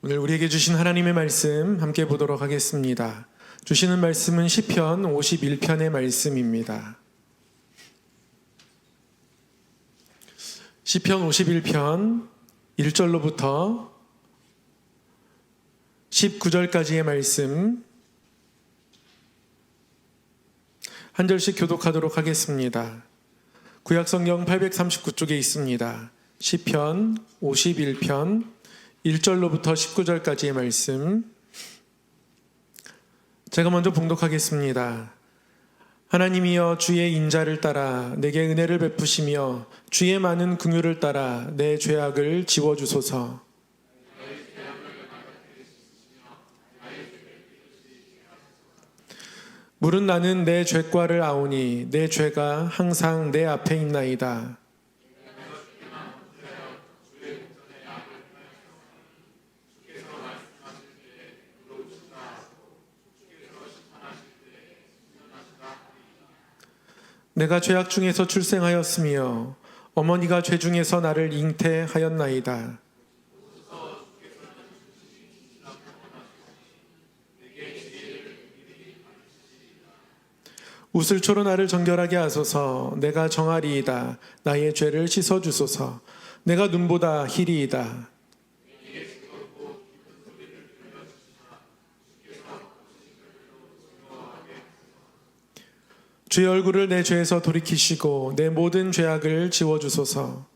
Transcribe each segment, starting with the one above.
오늘 우리에게 주신 하나님의 말씀 함께 보도록 하겠습니다. 주시는 말씀은 시편 51편의 말씀입니다. 시편 51편 1절로부터 19절까지의 말씀 한 절씩 교독하도록 하겠습니다. 구약성경 839쪽에 있습니다. 시편 51편 1절로부터 19절까지의 말씀 제가 먼저 봉독하겠습니다. 하나님이여 주의 인자를 따라 내게 은혜를 베푸시며 주의 많은 긍휼을 따라 내 죄악을 지워주소서. 물은 나는 내 죄과를 아오니 내 죄가 항상 내 앞에 있나이다. 내가 죄악 중에서 출생하였으며 어머니가 죄 중에서 나를 잉태하였나이다. 우슬초로 나를 정결하게 하소서. 내가 정하리이다. 나의 죄를 씻어주소서. 내가 눈보다 희리이다. 주의 얼굴을 내 죄에서 돌이키시고 내 모든 죄악을 지워주소서.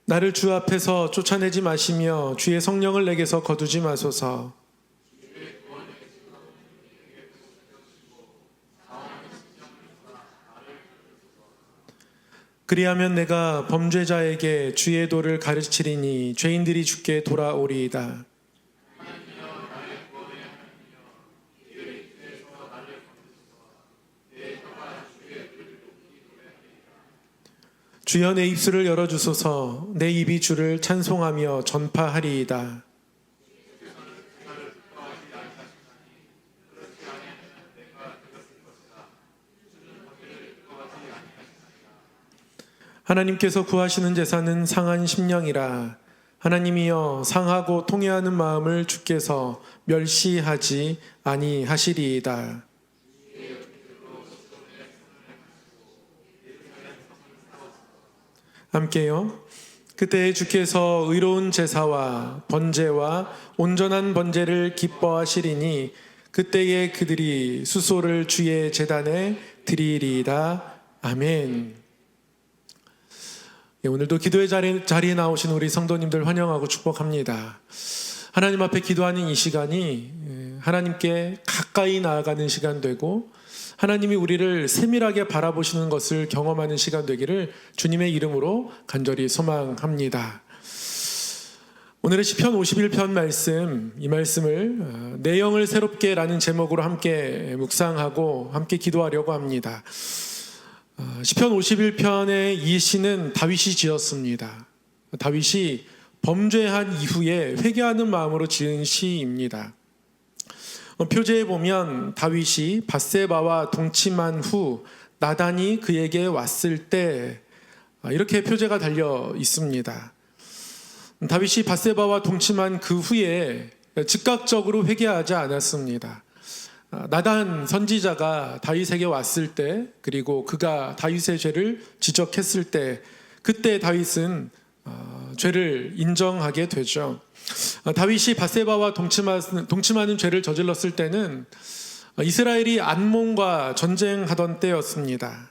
나를 주 앞에서 쫓아내지 마시며 주의 성령을 내게서 거두지 마소서. 그리하면 내가 범죄자에게 주의 도를 가르치리니 죄인들이 주께 돌아오리이다. 주여 내 입술을 열어주소서. 내 입이 주를 찬송하며 전파하리이다. 하나님께서 구하시는 제사는 상한 심령이라. 하나님이여 상하고 통회하는 마음을 주께서 멸시하지 아니하시리이다. 함께요. 그때 주께서 의로운 제사와 번제와 온전한 번제를 기뻐하시리니 그때에 그들이 수소를 주의 제단에 드리리이다. 아멘. 오늘도 기도의 자리에 나오신 우리 성도님들 환영하고 축복합니다. 하나님 앞에 기도하는 이 시간이 하나님께 가까이 나아가는 시간 되고 하나님이 우리를 세밀하게 바라보시는 것을 경험하는 시간 되기를 주님의 이름으로 간절히 소망합니다. 오늘의 시편 51편 말씀, 이 말씀을 내 영을 새롭게 라는 제목으로 함께 묵상하고 함께 기도하려고 합니다. 시편 51편의 이 시는 다윗이 지었습니다. 다윗이 범죄한 이후에 회개하는 마음으로 지은 시입니다. 표제에 보면 다윗이 밧세바와 동침한 후 나단이 그에게 왔을 때 이렇게 표제가 달려 있습니다. 다윗이 밧세바와 동침한 그 후에 즉각적으로 회개하지 않았습니다. 나단 선지자가 다윗에게 왔을 때 그리고 그가 다윗의 죄를 지적했을 때 그때 다윗은 죄를 인정하게 되죠. 다윗이 밧세바와 동침하는 죄를 저질렀을 때는 이스라엘이 암몬과 전쟁하던 때였습니다.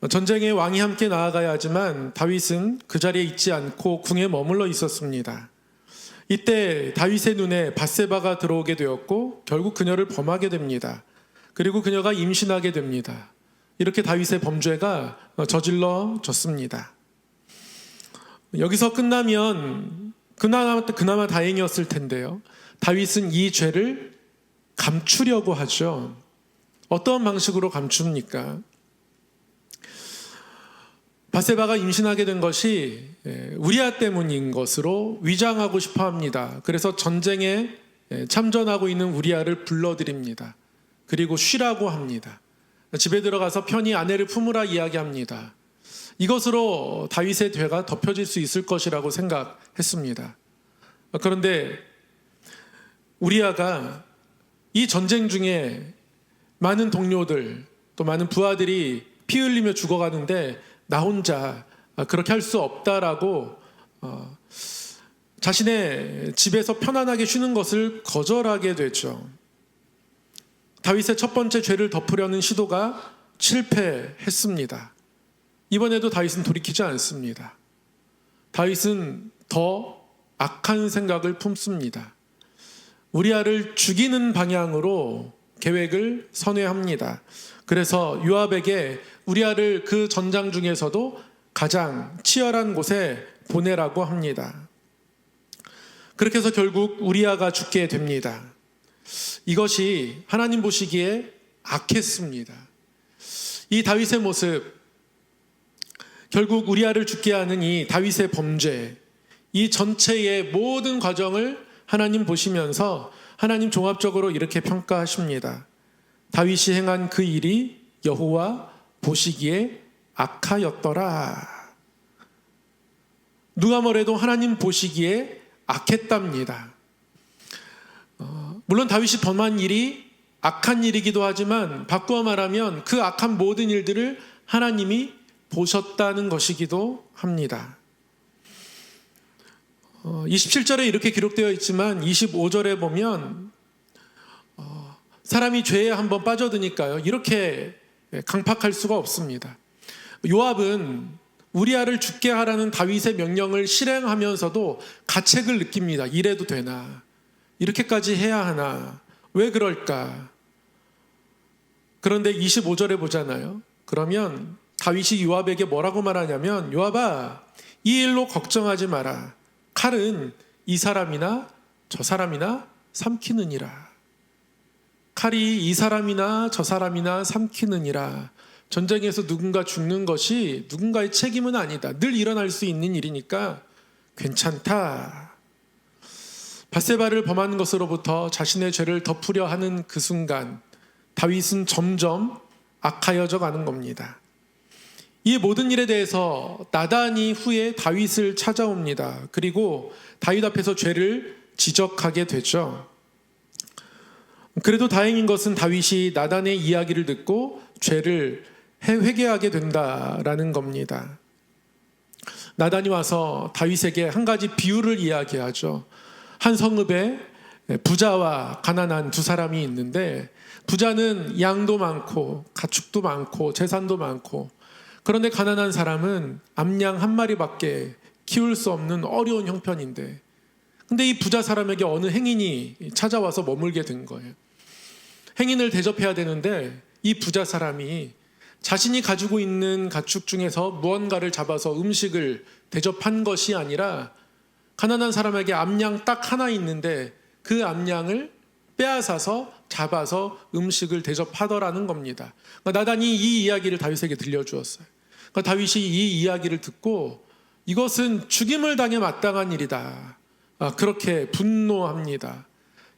전쟁에 왕이 함께 나아가야 하지만 다윗은 그 자리에 있지 않고 궁에 머물러 있었습니다. 이때 다윗의 눈에 밧세바가 들어오게 되었고 결국 그녀를 범하게 됩니다. 그리고 그녀가 임신하게 됩니다. 이렇게 다윗의 범죄가 저질러졌습니다. 여기서 끝나면 그나마 다행이었을 텐데요. 다윗은 이 죄를 감추려고 하죠. 어떤 방식으로 감춥니까? 밧세바가 임신하게 된 것이 우리아 때문인 것으로 위장하고 싶어 합니다. 그래서 전쟁에 참전하고 있는 우리아를 불러들입니다. 그리고 쉬라고 합니다. 집에 들어가서 편히 아내를 품으라 이야기합니다. 이것으로 다윗의 죄가 덮여질 수 있을 것이라고 생각했습니다. 그런데 우리아가 이 전쟁 중에 많은 동료들 또 많은 부하들이 피 흘리며 죽어가는데 나 혼자 그렇게 할 수 없다라고 자신의 집에서 편안하게 쉬는 것을 거절하게 되죠. 다윗의 첫 번째 죄를 덮으려는 시도가 실패했습니다. 이번에도 다윗은 돌이키지 않습니다. 다윗은 더 악한 생각을 품습니다. 우리아를 죽이는 방향으로 계획을 선회합니다. 그래서 요압에게 우리아를 그 전장 중에서도 가장 치열한 곳에 보내라고 합니다. 그렇게 해서 결국 우리아가 죽게 됩니다. 이것이 하나님 보시기에 악했습니다. 이 다윗의 모습, 결국 우리아를 죽게 하는 이 다윗의 범죄, 이 전체의 모든 과정을 하나님 보시면서 하나님 종합적으로 이렇게 평가하십니다. 다윗이 행한 그 일이 여호와 보시기에 악하였더라. 누가 뭐래도 하나님 보시기에 악했답니다. 물론 다윗이 범한 일이 악한 일이기도 하지만 바꾸어 말하면 그 악한 모든 일들을 하나님이 보셨다는 것이기도 합니다. 27절에 이렇게 기록되어 있지만 25절에 보면 사람이 죄에 한번 빠져드니까요, 이렇게 강팍할 수가 없습니다. 요압은 우리아를 죽게 하라는 다윗의 명령을 실행하면서도 가책을 느낍니다. 이래도 되나? 이렇게까지 해야 하나? 왜 그럴까? 그런데 25절에 보잖아요. 그러면 다윗이 요압에게 뭐라고 말하냐면, 요압아, 이 일로 걱정하지 마라. 칼은 이 사람이나 저 사람이나 삼키느니라. 칼이 이 사람이나 저 사람이나 삼키느니라. 전쟁에서 누군가 죽는 것이 누군가의 책임은 아니다. 늘 일어날 수 있는 일이니까 괜찮다. 밧세바를 범한 것으로부터 자신의 죄를 덮으려 하는 그 순간 다윗은 점점 악하여져 가는 겁니다. 이 모든 일에 대해서 나단이 후에 다윗을 찾아옵니다. 그리고 다윗 앞에서 죄를 지적하게 되죠. 그래도 다행인 것은 다윗이 나단의 이야기를 듣고 죄를 회개하게 된다라는 겁니다. 나단이 와서 다윗에게 한 가지 비유를 이야기하죠. 한 성읍에 부자와 가난한 두 사람이 있는데, 부자는 양도 많고 가축도 많고 재산도 많고, 그런데 가난한 사람은 암양 한 마리밖에 키울 수 없는 어려운 형편인데, 근데 이 부자 사람에게 어느 행인이 찾아와서 머물게 된 거예요. 행인을 대접해야 되는데 이 부자 사람이 자신이 가지고 있는 가축 중에서 무언가를 잡아서 음식을 대접한 것이 아니라 가난한 사람에게 암양 딱 하나 있는데 그 암양을 빼앗아서 잡아서 음식을 대접하더라는 겁니다. 그러니까 나단이 이 이야기를 다윗에게 들려주었어요. 그러니까 다윗이 이 이야기를 듣고 이것은 죽임을 당해 마땅한 일이다, 그렇게 분노합니다.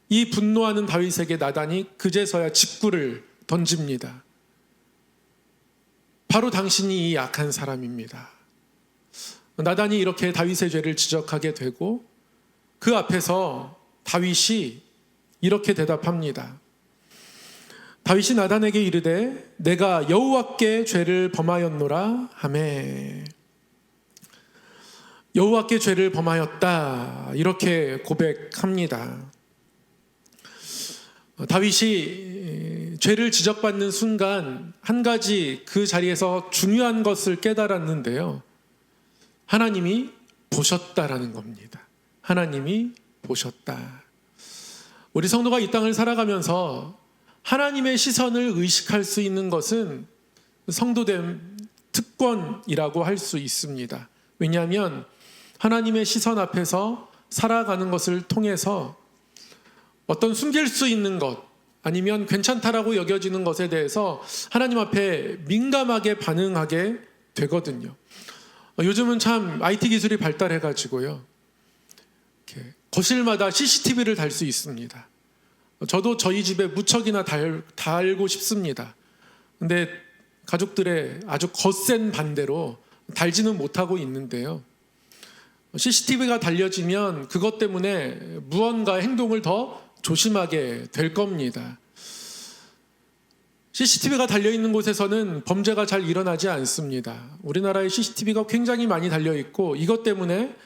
이 분노하는 다윗에게 나단이 그제서야 직구를 던집니다. 바로 당신이 이 악한 사람입니다. 나단이 이렇게 다윗의 죄를 지적하게 되고 그 앞에서 다윗이 이렇게 대답합니다. 다윗이 나단에게 이르되 내가 여호와께 죄를 범하였노라 하매. 여호와께 죄를 범하였다, 이렇게 고백합니다. 다윗이 죄를 지적받는 순간 한 가지 그 자리에서 중요한 것을 깨달았는데요, 하나님이 보셨다라는 겁니다. 하나님이 보셨다. 우리 성도가 이 땅을 살아가면서 하나님의 시선을 의식할 수 있는 것은 성도됨 특권이라고 할 수 있습니다. 왜냐하면 하나님의 시선 앞에서 살아가는 것을 통해서 어떤 숨길 수 있는 것 아니면 괜찮다라고 여겨지는 것에 대해서 하나님 앞에 민감하게 반응하게 되거든요. 요즘은 참 IT 기술이 발달해가지고요, 거실마다 CCTV를 달 수 있습니다. 저도 저희 집에 무척이나 달고 싶습니다. 근데 가족들의 아주 거센 반대로 달지는 못하고 있는데요. CCTV가 달려지면 그것 때문에 무언가 행동을 더 조심하게 될 겁니다. CCTV가 달려있는 곳에서는 범죄가 잘 일어나지 않습니다. 우리나라에 CCTV가 굉장히 많이 달려있고 이것 때문에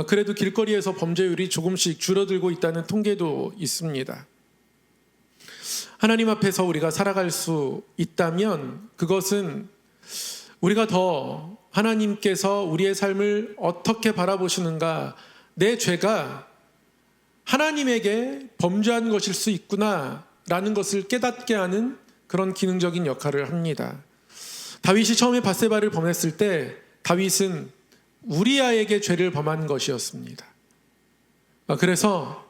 그래도 길거리에서 범죄율이 조금씩 줄어들고 있다는 통계도 있습니다. 하나님 앞에서 우리가 살아갈 수 있다면 그것은 우리가 더 하나님께서 우리의 삶을 어떻게 바라보시는가, 내 죄가 하나님에게 범죄한 것일 수 있구나 라는 것을 깨닫게 하는 그런 기능적인 역할을 합니다. 다윗이 처음에 밧세바를 범했을 때 다윗은 우리아에게 죄를 범한 것이었습니다. 그래서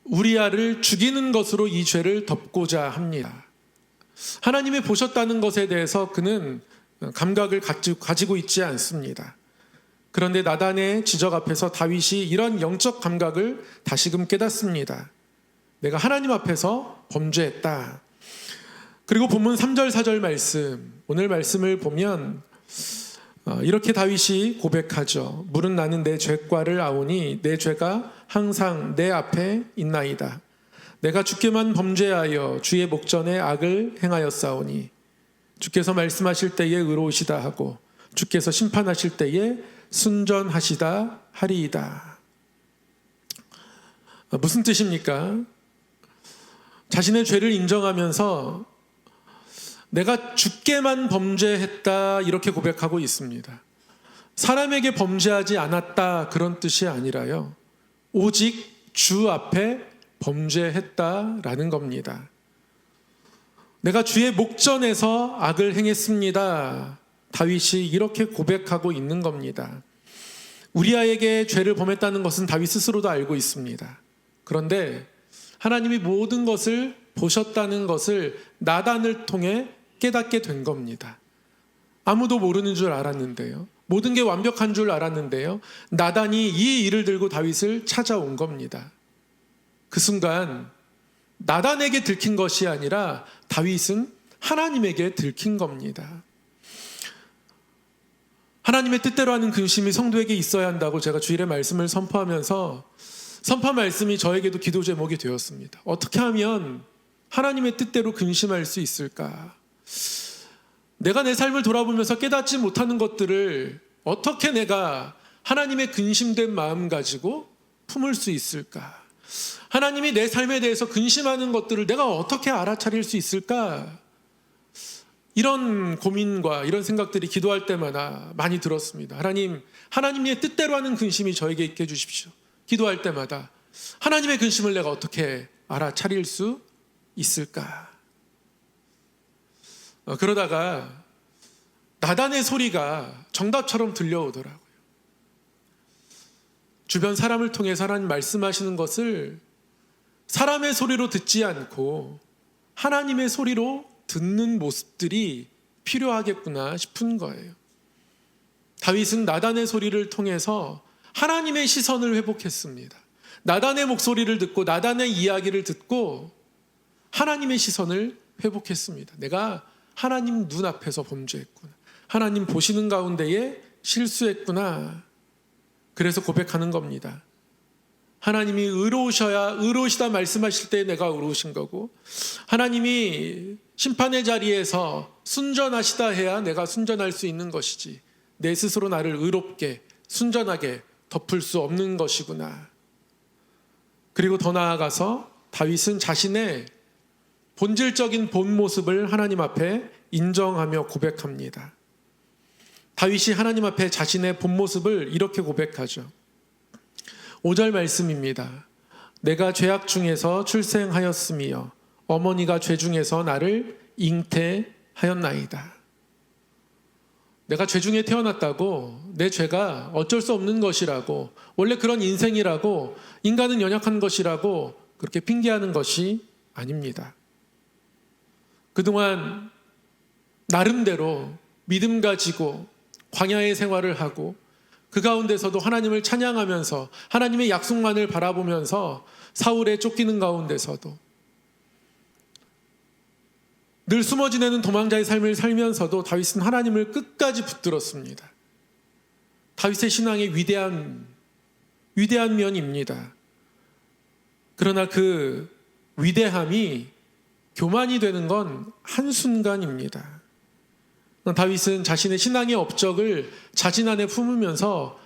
우리아를 죽이는 것으로 이 죄를 덮고자 합니다. 하나님이 보셨다는 것에 대해서 그는 감각을 가지고 있지 않습니다. 그런데 나단의 지적 앞에서 다윗이 이런 영적 감각을 다시금 깨닫습니다. 내가 하나님 앞에서 범죄했다. 그리고 본문 3절 4절 말씀, 오늘 말씀을 보면 이렇게 다윗이 고백하죠. 물은 나는 내 죄과를 아오니 내 죄가 항상 내 앞에 있나이다. 내가 주께만 범죄하여 주의 목전에 악을 행하였사오니 주께서 말씀하실 때에 의로우시다 하고 주께서 심판하실 때에 순전하시다 하리이다. 무슨 뜻입니까? 자신의 죄를 인정하면서 내가 주께만 범죄했다 이렇게 고백하고 있습니다. 사람에게 범죄하지 않았다 그런 뜻이 아니라요, 오직 주 앞에 범죄했다라는 겁니다. 내가 주의 목전에서 악을 행했습니다. 다윗이 이렇게 고백하고 있는 겁니다. 우리아에게 죄를 범했다는 것은 다윗 스스로도 알고 있습니다. 그런데 하나님이 모든 것을 보셨다는 것을 나단을 통해 깨닫게 된 겁니다. 아무도 모르는 줄 알았는데요, 모든 게 완벽한 줄 알았는데요, 나단이 이 일을 들고 다윗을 찾아온 겁니다. 그 순간 나단에게 들킨 것이 아니라 다윗은 하나님에게 들킨 겁니다. 하나님의 뜻대로 하는 근심이 성도에게 있어야 한다고 제가 주일에 말씀을 선포하면서 선포 말씀이 저에게도 기도 제목이 되었습니다. 어떻게 하면 하나님의 뜻대로 근심할 수 있을까? 내가 내 삶을 돌아보면서 깨닫지 못하는 것들을 어떻게 내가 하나님의 근심된 마음 가지고 품을 수 있을까? 하나님이 내 삶에 대해서 근심하는 것들을 내가 어떻게 알아차릴 수 있을까? 이런 고민과 이런 생각들이 기도할 때마다 많이 들었습니다. 하나님의 뜻대로 하는 근심이 저에게 있게 해주십시오. 기도할 때마다 하나님의 근심을 내가 어떻게 알아차릴 수 있을까? 그러다가 나단의 소리가 정답처럼 들려오더라고요. 주변 사람을 통해서 하나님 말씀하시는 것을 사람의 소리로 듣지 않고 하나님의 소리로 듣는 모습들이 필요하겠구나 싶은 거예요. 다윗은 나단의 소리를 통해서 하나님의 시선을 회복했습니다. 나단의 목소리를 듣고 나단의 이야기를 듣고 하나님의 시선을 회복했습니다. 내가 하나님 눈앞에서 범죄했구나. 하나님 보시는 가운데에 실수했구나. 그래서 고백하는 겁니다. 하나님이 의로우시다 말씀하실 때 내가 의로우신 거고, 하나님이 심판의 자리에서 순전하시다 해야 내가 순전할 수 있는 것이지, 내 스스로 나를 의롭게 순전하게 덮을 수 없는 것이구나. 그리고 더 나아가서 다윗은 자신의 본질적인 본 모습을 하나님 앞에 인정하며 고백합니다. 다윗이 하나님 앞에 자신의 본 모습을 이렇게 고백하죠. 5절 말씀입니다. 내가 죄악 중에서 출생하였으며 어머니가 죄 중에서 나를 잉태하였나이다. 내가 죄 중에 태어났다고, 내 죄가 어쩔 수 없는 것이라고, 원래 그런 인생이라고, 인간은 연약한 것이라고 그렇게 핑계하는 것이 아닙니다. 그동안 나름대로 믿음 가지고 광야의 생활을 하고 그 가운데서도 하나님을 찬양하면서 하나님의 약속만을 바라보면서 사울에 쫓기는 가운데서도 늘 숨어 지내는 도망자의 삶을 살면서도 다윗은 하나님을 끝까지 붙들었습니다. 다윗의 신앙의 위대한 면입니다. 그러나 그 위대함이 교만이 되는 건 한순간입니다. 다윗은 자신의 신앙의 업적을 자신 안에 품으면서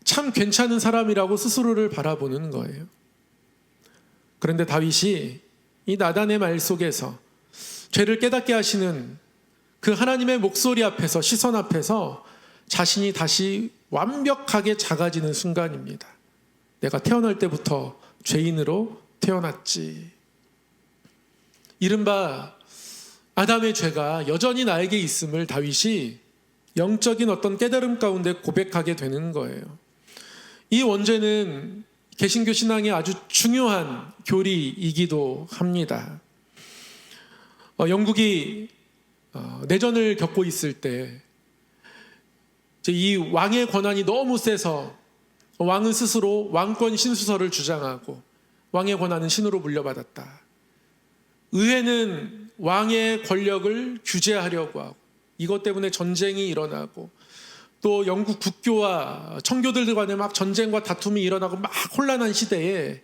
참 괜찮은 사람이라고 스스로를 바라보는 거예요. 그런데 다윗이 이 나단의 말 속에서 죄를 깨닫게 하시는 그 하나님의 목소리 앞에서, 시선 앞에서 자신이 다시 완벽하게 작아지는 순간입니다. 내가 태어날 때부터 죄인으로 태어났지. 이른바 아담의 죄가 여전히 나에게 있음을 다윗이 영적인 어떤 깨달음 가운데 고백하게 되는 거예요. 이 원죄는 개신교 신앙의 아주 중요한 교리이기도 합니다. 영국이 내전을 겪고 있을 때 이 왕의 권한이 너무 세서 왕은 스스로 왕권 신수설을 주장하고 왕의 권한은 신으로 물려받았다. 의회는 왕의 권력을 규제하려고 하고 이것 때문에 전쟁이 일어나고 또 영국 국교와 청교도들 간에 막 전쟁과 다툼이 일어나고 막 혼란한 시대에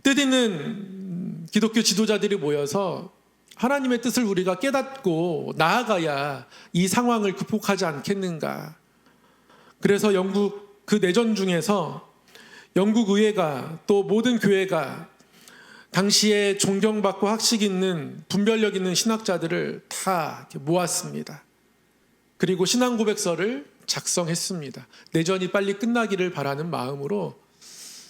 뜻있는 기독교 지도자들이 모여서 하나님의 뜻을 우리가 깨닫고 나아가야 이 상황을 극복하지 않겠는가. 그래서 영국 그 내전 중에서 영국 의회가 또 모든 교회가 당시에 존경받고 학식 있는 분별력 있는 신학자들을 다 모았습니다. 그리고 신앙 고백서를 작성했습니다. 내전이 빨리 끝나기를 바라는 마음으로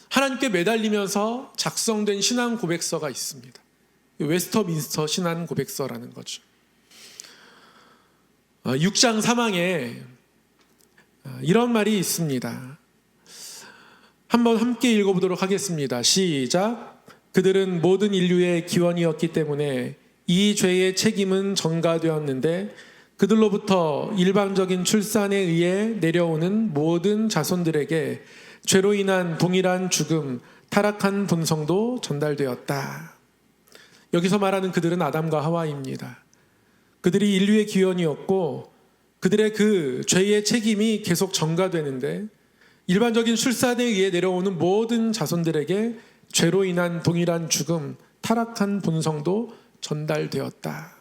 하나님께 매달리면서 작성된 신앙 고백서가 있습니다. 웨스터민스터 신앙 고백서라는 거죠. 6장 3항에 이런 말이 있습니다. 한번 함께 읽어보도록 하겠습니다. 시작. 그들은 모든 인류의 기원이었기 때문에 이 죄의 책임은 전가되었는데 그들로부터 일방적인 출산에 의해 내려오는 모든 자손들에게 죄로 인한 동일한 죽음, 타락한 본성도 전달되었다. 여기서 말하는 그들은 아담과 하와입니다. 그들이 인류의 기원이었고 그들의 그 죄의 책임이 계속 전가되는데 일반적인 출산에 의해 내려오는 모든 자손들에게 죄로 인한 동일한 죽음, 타락한 본성도 전달되었다.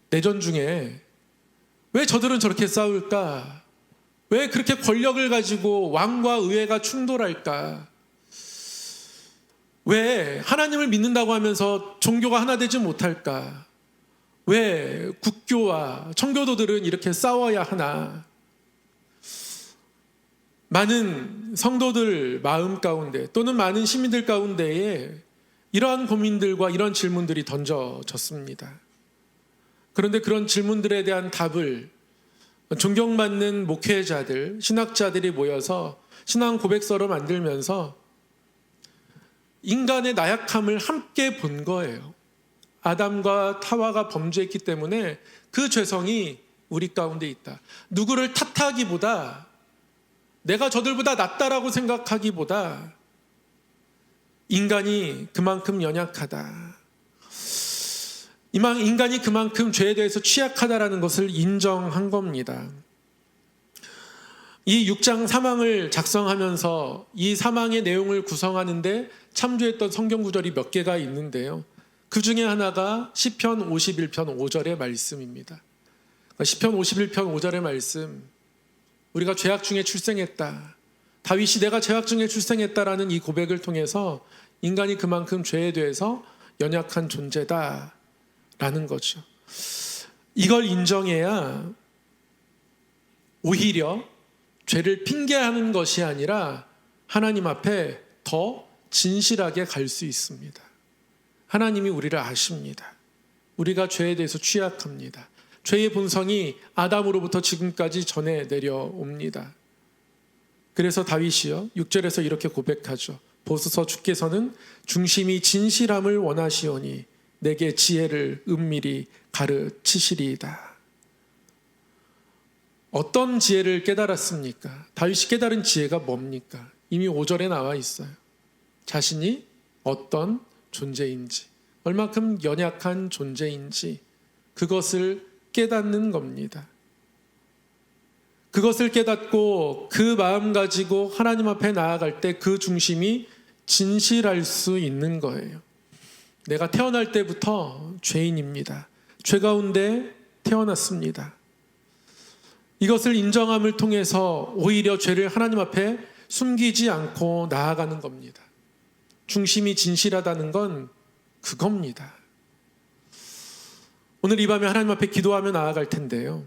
내전 중에 왜 저들은 저렇게 싸울까? 왜 그렇게 권력을 가지고 왕과 의회가 충돌할까? 왜 하나님을 믿는다고 하면서 종교가 하나 되지 못할까? 왜 국교와 청교도들은 이렇게 싸워야 하나? 많은 성도들 마음 가운데 또는 많은 시민들 가운데에 이러한 고민들과 이런 질문들이 던져졌습니다. 그런데 그런 질문들에 대한 답을 존경받는 목회자들, 신학자들이 모여서 신앙 고백서로 만들면서 인간의 나약함을 함께 본 거예요. 아담과 하와가 범죄했기 때문에 그 죄성이 우리 가운데 있다. 누구를 탓하기보다 내가 저들보다 낫다라고 생각하기보다 인간이 그만큼 연약하다. 인간이 그만큼 죄에 대해서 취약하다라는 것을 인정한 겁니다. 이 6장 3항을 작성하면서 이 3항의 내용을 구성하는데 참조했던 성경 구절이 몇 개가 있는데요. 그 중에 하나가 시편 51편 5절의 말씀입니다. 시편 51편 5절의 말씀, 우리가 죄악 중에 출생했다. 다윗이 내가 죄악 중에 출생했다라는 이 고백을 통해서 인간이 그만큼 죄에 대해서 연약한 존재다 라는 거죠. 이걸 인정해야 오히려 죄를 핑계하는 것이 아니라 하나님 앞에 더 진실하게 갈 수 있습니다. 하나님이 우리를 아십니다. 우리가 죄에 대해서 취약합니다. 죄의 본성이 아담으로부터 지금까지 전해 내려옵니다. 그래서 다윗이요 6절에서 이렇게 고백하죠. 보소서 주께서는 중심이 진실함을 원하시오니 내게 지혜를 은밀히 가르치시리이다. 어떤 지혜를 깨달았습니까? 다윗이 깨달은 지혜가 뭡니까? 이미 5절에 나와 있어요. 자신이 어떤 존재인지, 얼마큼 연약한 존재인지 그것을 깨닫는 겁니다. 그것을 깨닫고 그 마음 가지고 하나님 앞에 나아갈 때 그 중심이 진실할 수 있는 거예요. 내가 태어날 때부터 죄인입니다. 죄 가운데 태어났습니다. 이것을 인정함을 통해서 오히려 죄를 하나님 앞에 숨기지 않고 나아가는 겁니다. 중심이 진실하다는 건 그겁니다. 오늘 이 밤에 하나님 앞에 기도하며 나아갈 텐데요.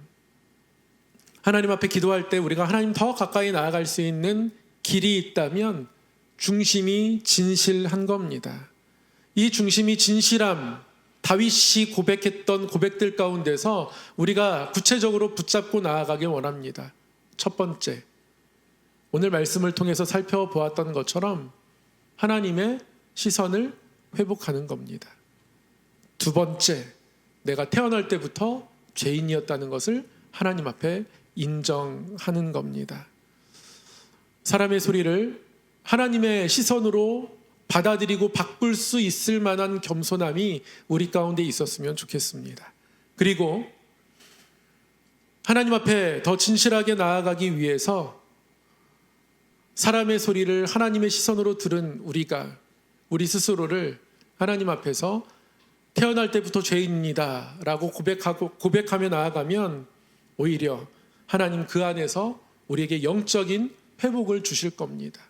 하나님 앞에 기도할 때 우리가 하나님 더 가까이 나아갈 수 있는 길이 있다면 중심이 진실한 겁니다. 이 중심이 진실함, 다윗이 고백했던 고백들 가운데서 우리가 구체적으로 붙잡고 나아가길 원합니다. 첫 번째, 오늘 말씀을 통해서 살펴보았던 것처럼 하나님의 시선을 회복하는 겁니다. 두 번째, 내가 태어날 때부터 죄인이었다는 것을 하나님 앞에 인정하는 겁니다. 사람의 소리를 하나님의 시선으로 받아들이고 바꿀 수 있을 만한 겸손함이 우리 가운데 있었으면 좋겠습니다. 그리고 하나님 앞에 더 진실하게 나아가기 위해서 사람의 소리를 하나님의 시선으로 들은 우리 스스로를 하나님 앞에서 태어날 때부터 죄인입니다 라고 고백하며 나아가면 오히려 하나님 그 안에서 우리에게 영적인 회복을 주실 겁니다.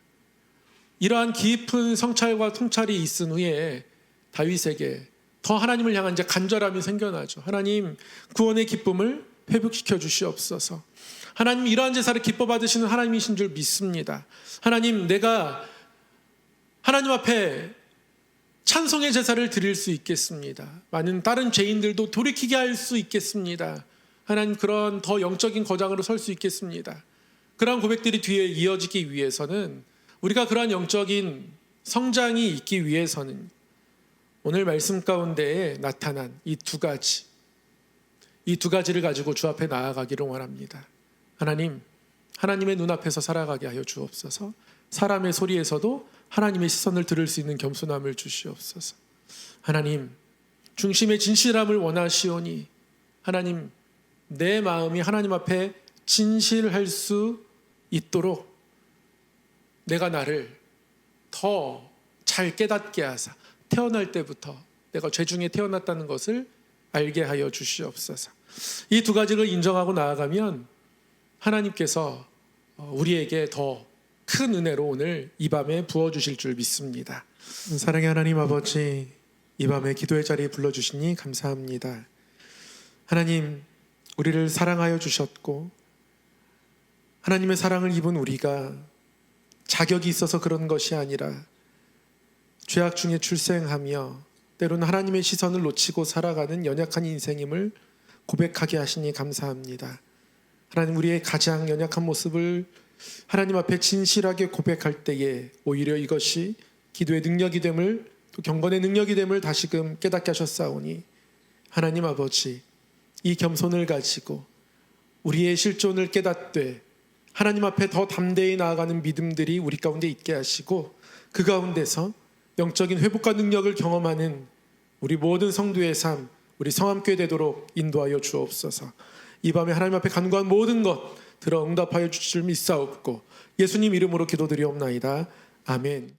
이러한 깊은 성찰과 통찰이 있은 후에 다윗에게 더 하나님을 향한 이제 간절함이 생겨나죠. 하나님, 구원의 기쁨을 회복시켜 주시옵소서. 하나님, 이러한 제사를 기뻐 받으시는 하나님이신 줄 믿습니다. 하나님, 내가 하나님 앞에 찬송의 제사를 드릴 수 있겠습니다. 많은 다른 죄인들도 돌이키게 할 수 있겠습니다. 하나님, 그런 더 영적인 거장으로 설 수 있겠습니다. 그러한 고백들이 뒤에 이어지기 위해서는, 우리가 그러한 영적인 성장이 있기 위해서는 오늘 말씀 가운데에 나타난 이 두 가지를 가지고 주 앞에 나아가기를 원합니다. 하나님, 하나님의 눈앞에서 살아가게 하여 주옵소서. 사람의 소리에서도 하나님의 시선을 들을 수 있는 겸손함을 주시옵소서. 하나님, 중심의 진실함을 원하시오니 하나님, 내 마음이 하나님 앞에 진실할 수 있도록 내가 나를 더 잘 깨닫게 하사 태어날 때부터 내가 죄 중에 태어났다는 것을 알게 하여 주시옵소서. 이 두 가지를 인정하고 나아가면 하나님께서 우리에게 더 큰 은혜로 오늘 이 밤에 부어주실 줄 믿습니다. 사랑의 하나님 아버지, 이 밤에 기도의 자리에 불러주시니 감사합니다. 하나님, 우리를 사랑하여 주셨고 하나님의 사랑을 입은 우리가 자격이 있어서 그런 것이 아니라 죄악 중에 출생하며 때로는 하나님의 시선을 놓치고 살아가는 연약한 인생임을 고백하게 하시니 감사합니다. 하나님, 우리의 가장 연약한 모습을 하나님 앞에 진실하게 고백할 때에 오히려 이것이 기도의 능력이 됨을, 또 경건의 능력이 됨을 다시금 깨닫게 하셨사오니 하나님 아버지, 이 겸손을 가지고 우리의 실존을 깨닫되 하나님 앞에 더 담대히 나아가는 믿음들이 우리 가운데 있게 하시고 그 가운데서 영적인 회복과 능력을 경험하는 우리 모든 성도의 삶, 우리 성함교회 되도록 인도하여 주옵소서. 이 밤에 하나님 앞에 간구한 모든 것 들어 응답하여 주실 줄 믿사옵고 예수님 이름으로 기도드리옵나이다. 아멘.